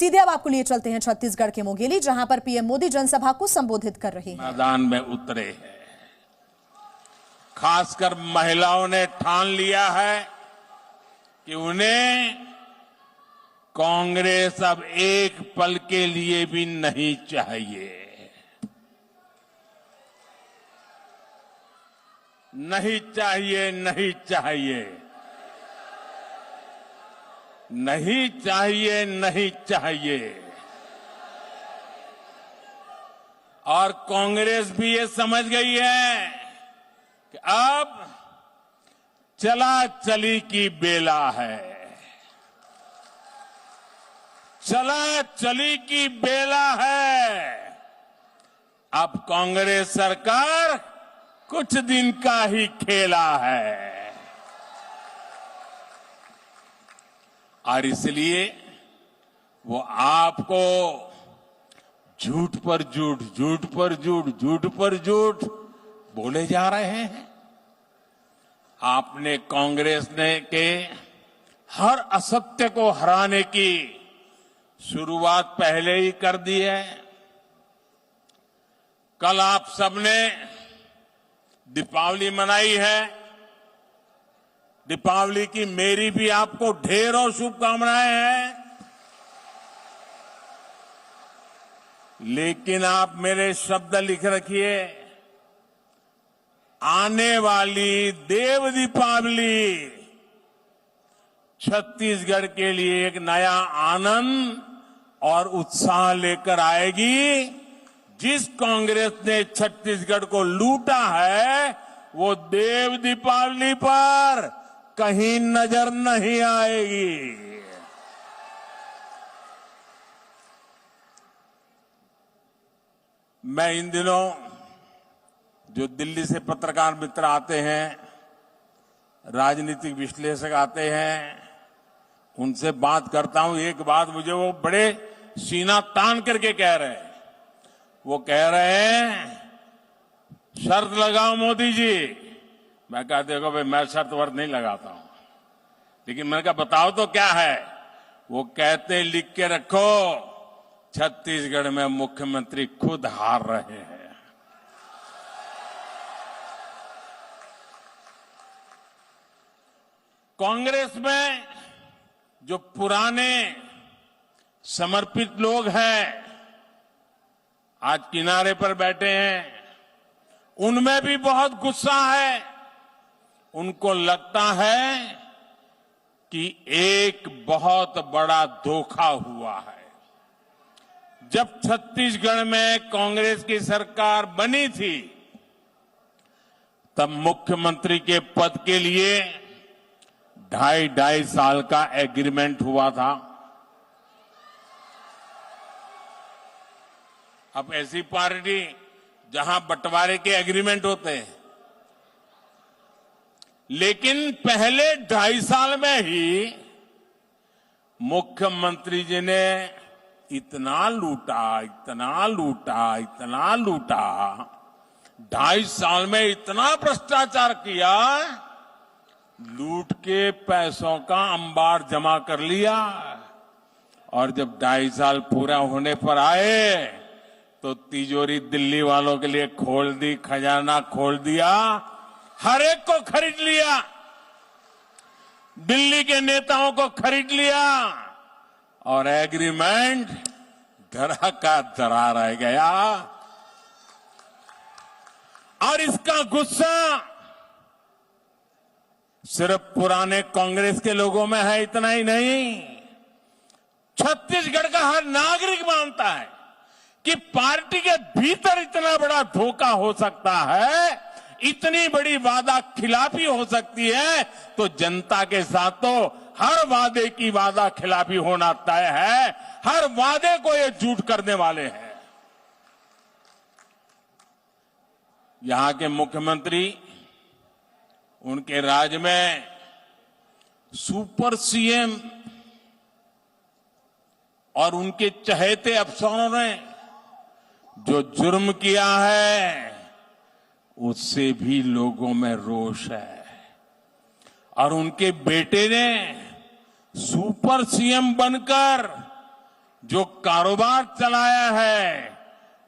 सीधे अब आपको लिए चलते हैं छत्तीसगढ़ के मुंगेली, जहां पर पीएम मोदी जनसभा को संबोधित कर रहे हैं। मैदान में उतरे हैं। खासकर महिलाओं ने ठान लिया है कि उन्हें कांग्रेस अब एक पल के लिए भी नहीं चाहिए। नहीं चाहिए, नहीं चाहिए, नहीं चाहिए, नहीं चाहिए। और कांग्रेस भी ये समझ गई है कि अब चला चली की बेला है। चला चली की बेला है। अब कांग्रेस सरकार कुछ दिन का ही खेला है और इसलिए वो आपको झूठ पर झूठ, झूठ पर झूठ, झूठ पर झूठ बोले जा रहे हैं। आपने कांग्रेस ने के हर असत्य को हराने की शुरुआत पहले ही कर दी है। कल आप सबने दीपावली मनाई है। दीपावली की मेरी भी आपको ढेरों शुभकामनाएं हैं। लेकिन आप मेरे शब्द लिख रखिए, आने वाली देव दीपावली छत्तीसगढ़ के लिए एक नया आनंद और उत्साह लेकर आएगी। जिस कांग्रेस ने छत्तीसगढ़ को लूटा है वो देव दीपावली पर कहीं नजर नहीं आएगी। मैं इन दिनों जो दिल्ली से पत्रकार मित्र आते हैं, राजनीतिक विश्लेषक आते हैं, उनसे बात करता हूं। एक बात मुझे वो बड़े सीना तान करके कह रहे हैं। वो कह रहे हैं शर्त लगाओ मोदी जी। मैं कहा देखो भाई, मैं शर्त वर्त नहीं लगाता हूं, लेकिन मैंने कहा बताओ तो क्या है। वो कहते लिख के रखो, छत्तीसगढ़ में मुख्यमंत्री खुद हार रहे हैं। कांग्रेस में जो पुराने समर्पित लोग हैं आज किनारे पर बैठे हैं, उनमें भी बहुत गुस्सा है। उनको लगता है कि एक बहुत बड़ा धोखा हुआ है। जब छत्तीसगढ़ में कांग्रेस की सरकार बनी थी तब मुख्यमंत्री के पद के लिए 2.5 साल का एग्रीमेंट हुआ था। अब ऐसी पार्टी जहां बंटवारे के एग्रीमेंट होते हैं, लेकिन पहले 2.5 साल में ही मुख्यमंत्री जी ने इतना लूटा, इतना लूटा, इतना लूटा, 2.5 साल में इतना भ्रष्टाचार किया, लूट के पैसों का अंबार जमा कर लिया। और जब 2.5 साल पूरा होने पर आए तो तिजोरी दिल्ली वालों के लिए खोल दी, खजाना खोल दिया, हर एक को खरीद लिया, दिल्ली के नेताओं को खरीद लिया और एग्रीमेंट धरा का धरा रह गया। और इसका गुस्सा सिर्फ पुराने कांग्रेस के लोगों में है, इतना ही नहीं, छत्तीसगढ़ का हर नागरिक मानता है कि पार्टी के भीतर इतना बड़ा धोखा हो सकता है, इतनी बड़ी वादा खिलाफी हो सकती है, तो जनता के साथ तो हर वादे की वादा खिलाफी होना तय है। हर वादे को ये झूठ करने वाले हैं। यहां के मुख्यमंत्री, उनके राज में सुपर सीएम और उनके चहेते अफसरों ने जो जुर्म किया है उससे भी लोगों में रोष है। और उनके बेटे ने सुपर सीएम बनकर जो कारोबार चलाया है,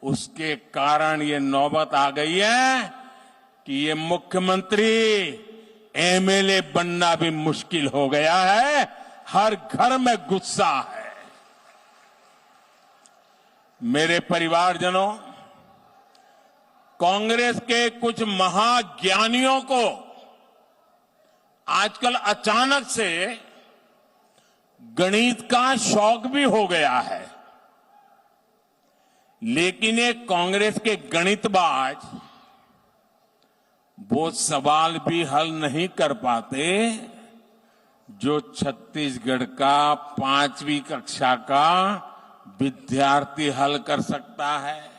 उसके कारण ये नौबत आ गई है कि ये मुख्यमंत्री एमएलए बनना भी मुश्किल हो गया है। हर घर में गुस्सा है। मेरे परिवारजनों, कांग्रेस के कुछ महाज्ञानियों को आजकल अचानक से गणित का शौक भी हो गया है, लेकिन ये कांग्रेस के गणितबाज वो सवाल भी हल नहीं कर पाते जो छत्तीसगढ़ का 5वीं कक्षा का विद्यार्थी हल कर सकता है।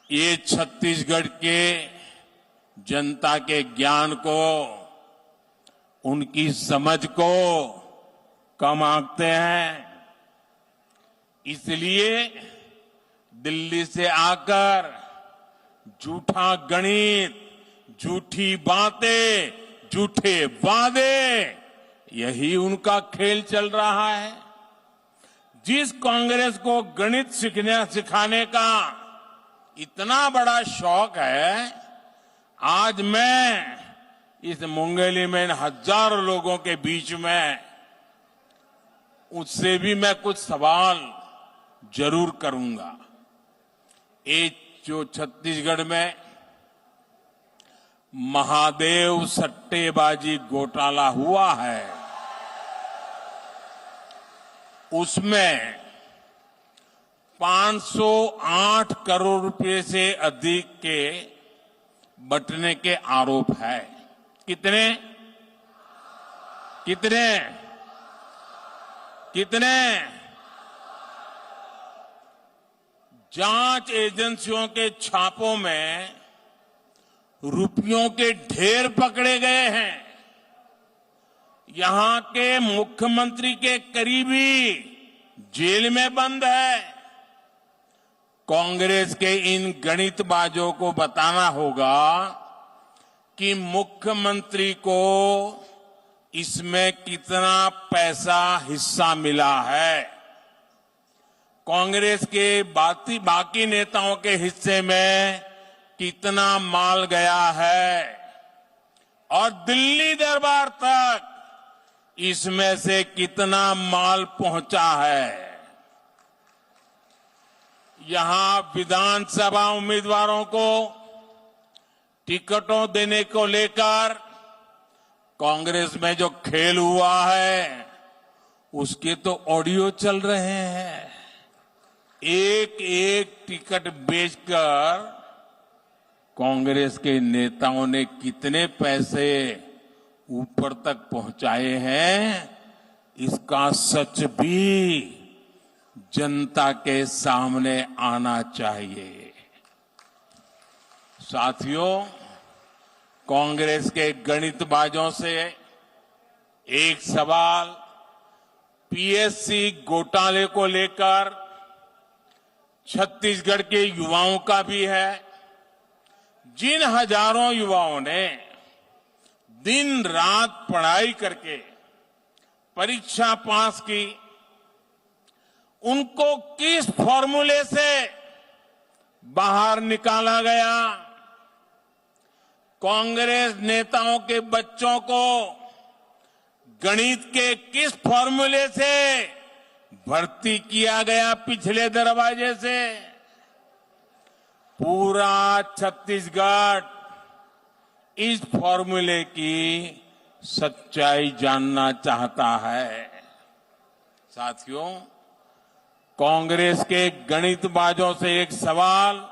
ये छत्तीसगढ़ के जनता के ज्ञान को, उनकी समझ को कम आंकते हैं। इसलिए दिल्ली से आकर झूठा गणित, झूठी बातें, झूठे वादे, यही उनका खेल चल रहा है। जिस कांग्रेस को गणित सिखाने का इतना बड़ा शौक है, आज मैं इस मुंगेली में इन हजारों लोगों के बीच में उससे भी मैं कुछ सवाल जरूर करूंगा। एक जो छत्तीसगढ़ में महादेव सट्टेबाजी घोटाला हुआ है, उसमें 508 करोड़ रुपए से अधिक के बंटने के आरोप है। कितने कितने कितने? जांच एजेंसियों के छापों में रुपयों के ढेर पकड़े गए हैं। यहां के मुख्यमंत्री के करीबी जेल में बंद है। कांग्रेस के इन गणितबाजों को बताना होगा कि मुख्यमंत्री को इसमें कितना पैसा हिस्सा मिला है, कांग्रेस के बाकी नेताओं के हिस्से में कितना माल गया है, और दिल्ली दरबार तक इसमें से कितना माल पहुंचा है। यहां विधानसभा उम्मीदवारों को टिकटों देने को लेकर कांग्रेस में जो खेल हुआ है, उसके तो ऑडियो चल रहे हैं। एक एक टिकट बेचकर कांग्रेस के नेताओं ने कितने पैसे ऊपर तक पहुंचाए हैं, इसका सच भी जनता के सामने आना चाहिए। साथियों, कांग्रेस के गणितबाजों से एक सवाल पीएससी घोटाले को लेकर छत्तीसगढ़ के युवाओं का भी है। जिन हजारों युवाओं ने दिन रात पढ़ाई करके परीक्षा पास की, उनको किस फॉर्मूले से बाहर निकाला गया? कांग्रेस नेताओं के बच्चों को गणित के किस फॉर्मूले से भर्ती किया गया पिछले दरवाजे से? पूरा छत्तीसगढ़ इस फॉर्मूले की सच्चाई जानना चाहता है। साथियों, कांग्रेस के गणितबाजों से एक सवाल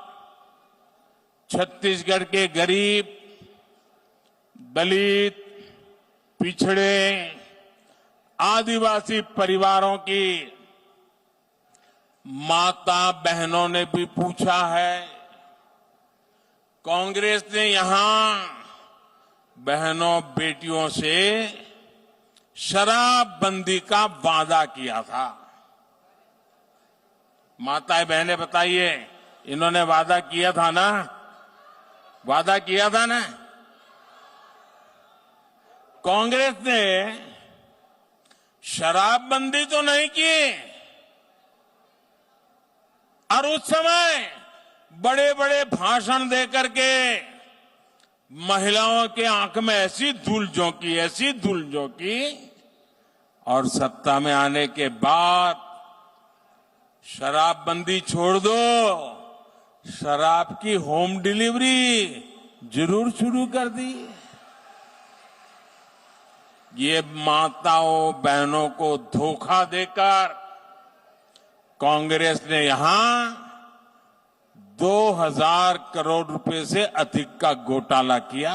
छत्तीसगढ़ के गरीब, दलित, पिछड़े, आदिवासी परिवारों की माता बहनों ने भी पूछा है। कांग्रेस ने यहां बहनों बेटियों से शराबबंदी का वादा किया था। माताएं बहनें बताइए, इन्होंने वादा किया था ना? वादा किया था ना? कांग्रेस ने शराबबंदी तो नहीं की, और उस समय बड़े बड़े भाषण देकर के महिलाओं के आंख में ऐसी धूल झोंकी, और सत्ता में आने के बाद शराबबंदी छोड़ दो, शराब की होम डिलीवरी जरूर शुरू कर दी। ये माताओं बहनों को धोखा देकर कांग्रेस ने यहां 2000 करोड़ रुपए से अधिक का घोटाला किया।